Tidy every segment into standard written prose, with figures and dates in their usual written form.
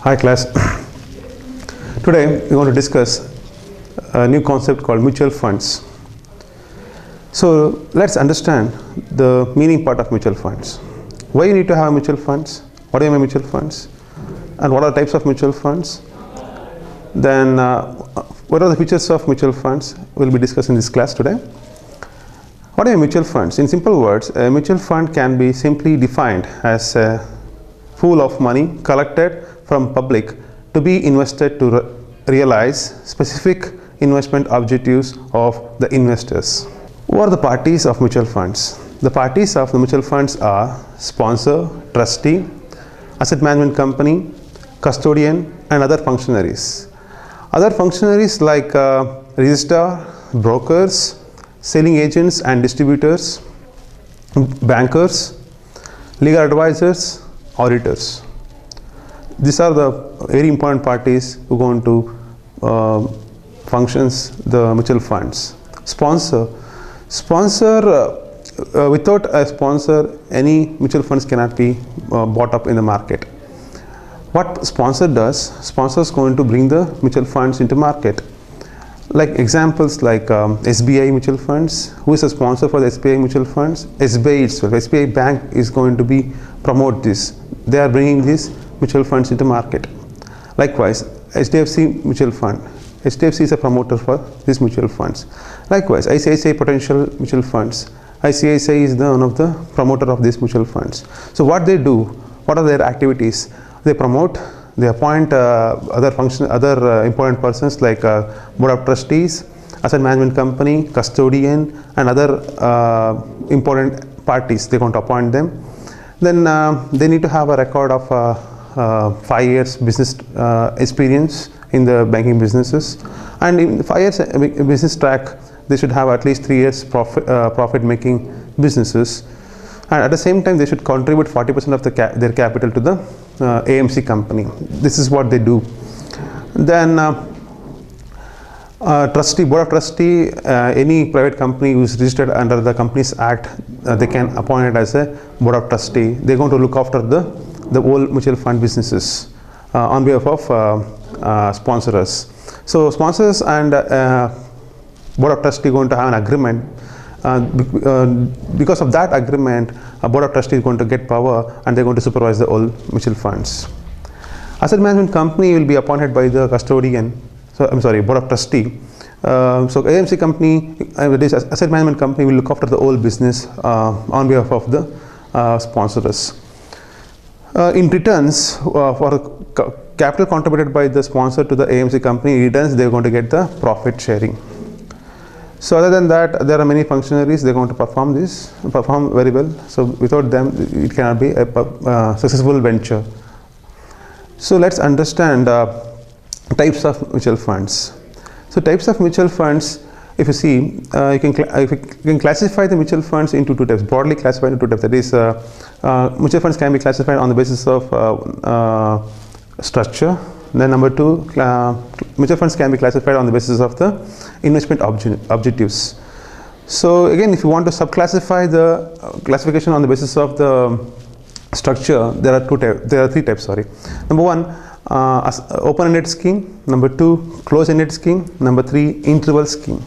Hi class. Today we want to discuss a new concept called mutual funds. So let's understand the meaning part of mutual funds. Why you need to have mutual funds? What are mutual funds? And what are the types of mutual funds? Then what are the features of mutual funds? We'll be discussing this class today. What are mutual funds? In simple words, a mutual fund can be simply defined as a pool of money collected from public to be invested to realize specific investment objectives of the investors. Who are the parties of mutual funds? The parties of the mutual funds are sponsor, trustee, asset management company, custodian, and other functionaries. Other functionaries like registrar, brokers, selling agents and distributors, bankers, legal advisors, auditors. These are the very important parties who are going to functions the mutual funds. Sponsor. Without a sponsor, any mutual funds cannot be bought up in the market. What sponsor does? Sponsor is going to bring the mutual funds into market. Like examples like SBI mutual funds. Who is a sponsor for the SBI mutual funds? SBI itself. SBI bank is going to be promote this. They are bringing these mutual funds into market. Likewise, S.D.M.C mutual fund. S.D.M.C is a promoter for these mutual funds. Likewise, ICICI potential mutual funds. ICICI is one of the promoter of these mutual funds. So what they do? What are their activities? They promote. They appoint other important persons like board of trustees, asset management company, custodian, and other important parties. They're going to appoint them. Then they need to have a record of 5 years business experience in the banking businesses, and in 5 years business track, they should have at least 3 years profit making businesses, and at the same time they should contribute 40% of their capital to the AMC company. This is what they do. Then trustee, board of trustee, any private company who is registered under the Companies Act, they can appoint it as a board of trustee. They're going to look after the whole mutual fund businesses on behalf of sponsors. So sponsors and board of trustee are going to have an agreement. Because of that agreement, a board of trustees is going to get power and they're going to supervise the all mutual funds. Asset management company will be appointed by the custodian. So board of trustee. So AMC company, this asset management company will look after the whole business on behalf of the sponsors. In returns for capital contributed by the sponsor to the AMC company, in returns they're going to get the profit sharing. So other than that, there are many functionaries. They're going to perform very well. So without them, it cannot be a successful venture. So let's understand types of mutual funds. So types of mutual funds, if you see, you can classify the mutual funds into two types, broadly classified into two types. That is, mutual funds can be classified on the basis of structure. Then number two, mutual funds can be classified on the basis of the investment objectives. So again, if you want to subclassify the classification on the basis of the structure, there are three types. Number one, open-ended scheme. Number two, closed-ended scheme. Number three, interval scheme.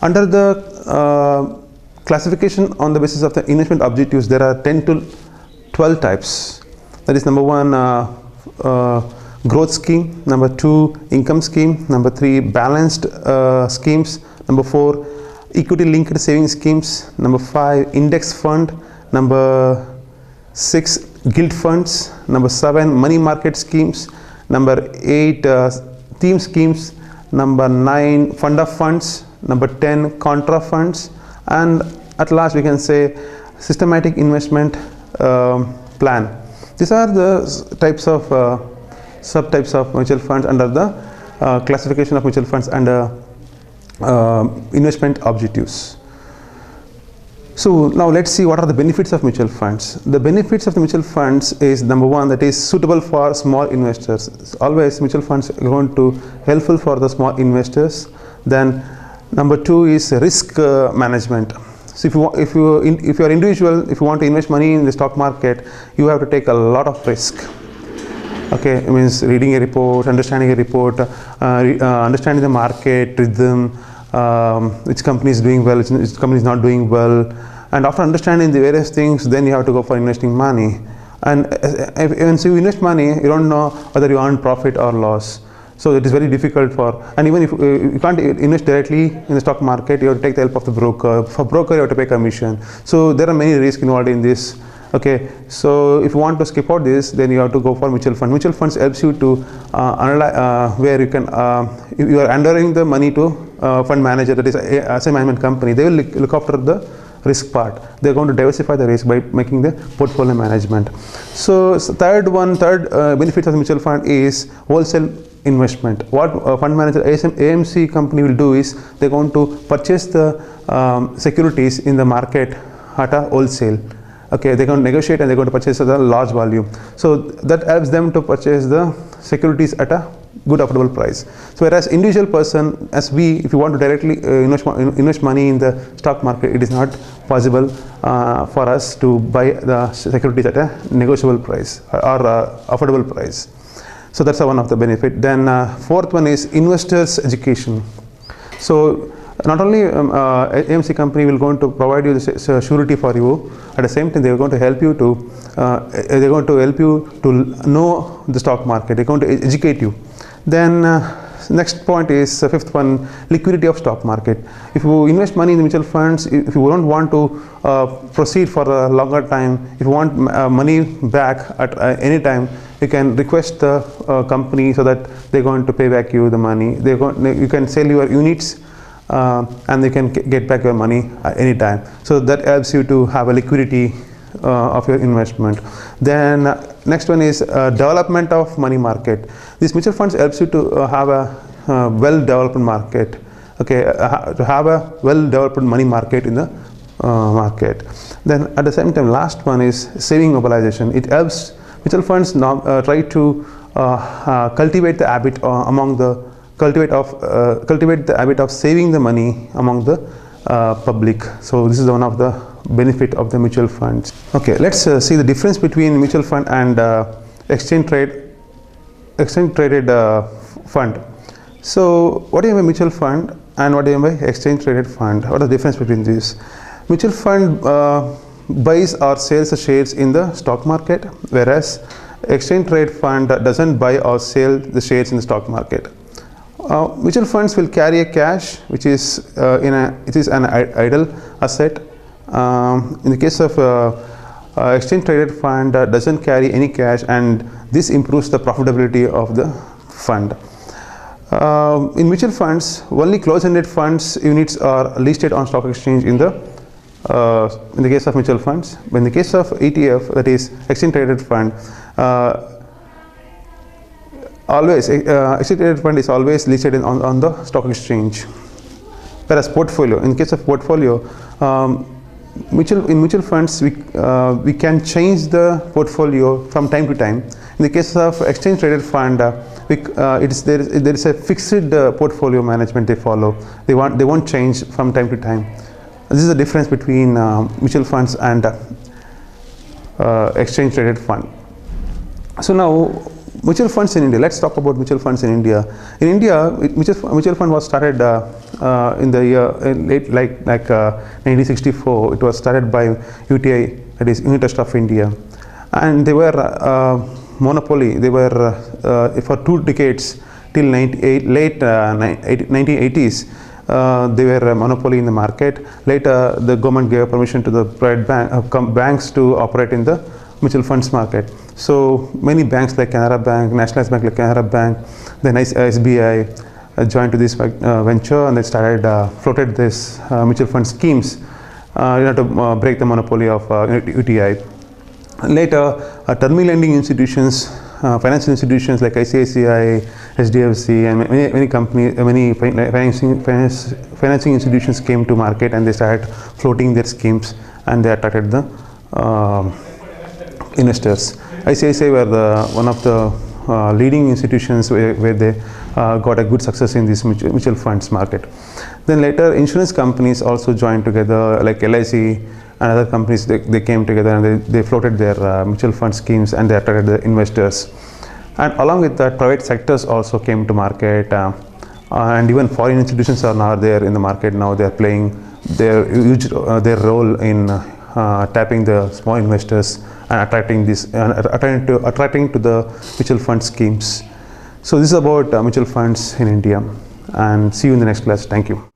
Under the classification on the basis of the investment objectives, there are 10 to 12 types. That is, number one, growth scheme. Number two, income scheme. Number three, balanced schemes. Number four, equity linked savings schemes. Number five, index fund. Number six, gilt funds. Number seven, money market schemes. Number eight, theme schemes. Number nine, fund of funds. Number 10, contra funds. And at last we can say systematic investment plan. These are the types of subtypes of mutual funds under the classification of mutual funds under investment objectives. So now let's see what are the benefits of mutual funds. The benefits of the mutual funds is number one, that is suitable for small investors. Always mutual funds are going to helpful for the small investors. Then number two is risk management. So if you are individual, if you want to invest money in the stock market, you have to take a lot of risk. Okay, it means reading a report, understanding a report, understanding the market rhythm, which company is doing well, which company is not doing well, and after understanding the various things, then you have to go for investing money. And once you invest money, you don't know whether you earn profit or loss. So it is very difficult and even if you can't invest directly in the stock market, you have to take the help of the broker. For broker, you have to pay commission. So there are many risks involved in this. Okay, so if you want to skip out this, then you have to go for mutual fund. Mutual funds helps you to analyze where you can, you are handing the money to fund manager, that is asset management company. They will look after the risk part. They're going to diversify the risk by making the portfolio management. So third benefit of the mutual fund is wholesale investment. What fund manager S.D.M.C company will do is they're going to purchase the securities in the market at a wholesale. Okay, they're going to negotiate and they're going to purchase at a large volume. So that helps them to purchase the securities at a good affordable price. So whereas individual person, as if you want to directly invest money in the stock market, it is not possible for us to buy the securities at a negotiable price or affordable price. So that's one of the benefit. Then fourth one is investors education. So not only AMC company will going to provide you the surety for you, at the same time they are going to help you to know the stock market. They're going to educate you. Then next point is fifth one, liquidity of stock market. If you invest money in the mutual funds, if you don't want to proceed for a longer time, if you want money back at any time, you can request the company so that they're going to pay back you the money. You can sell your units and they can get back your money at any time. So that helps you to have a liquidity of your investment. Then next one is development of money market. These mutual funds helps you to have a well-developed market. Okay, to have a well-developed money market in the market. Then at the same time, last one is saving mobilization. It helps mutual funds try to cultivate the habit cultivate the habit of saving the money among the public. So this is one of the benefit of the mutual funds. Okay, let's see the difference between mutual fund and exchange traded fund. So what do you mean by mutual fund and what do you mean by exchange traded fund? What is the difference between these? Mutual fund buys or sells the shares in the stock market, whereas exchange trade fund doesn't buy or sell the shares in the stock market. Mutual funds will carry a cash which is an idle asset. In the case of exchange traded fund doesn't carry any cash, and this improves the profitability of the fund. In mutual funds, only closed-ended funds units are listed on stock exchange in the case of mutual funds. But in the case of ETF, that is exchange traded fund, exchange traded fund is always listed on the stock exchange. Whereas portfolio, in case of portfolio, in mutual funds we can change the portfolio from time to time. In the case of exchange traded fund, there is a fixed portfolio management they follow. They won't change from time to time. This is the difference between mutual funds and exchange traded fund. So now mutual funds in India. Let's talk about mutual funds in India. In India, mutual fund was started in the year like 1964. It was started by UTI, that is Unit Trust of India, and they were monopoly. They were for 2 decades till late 1980s. They were a monopoly in the market. Later, the government gave permission to the private banks to operate in the mutual funds market. So many banks like Canara Bank, Nationalized Bank like Canara Bank, then SBI joined to this venture, and they started floated this mutual fund schemes in order to break the monopoly of UTI. Later, term lending institutions, financial institutions like ICICI, S.D.M.C, and many companies, many financing institutions came to market, and they started floating their schemes, and they attracted the investors. ICICI were one of the leading institutions where they got a good success in this mutual funds market. Then later, insurance companies also joined together, like LIC and other companies. They came together and they floated their mutual fund schemes, and they attracted the investors. And along with that, private sectors also came to market, and even foreign institutions are now there in the market. Now they are playing their role in tapping the small investors and attracting to the mutual fund schemes. So this is about mutual funds in India, and see you in the next class. Thank you.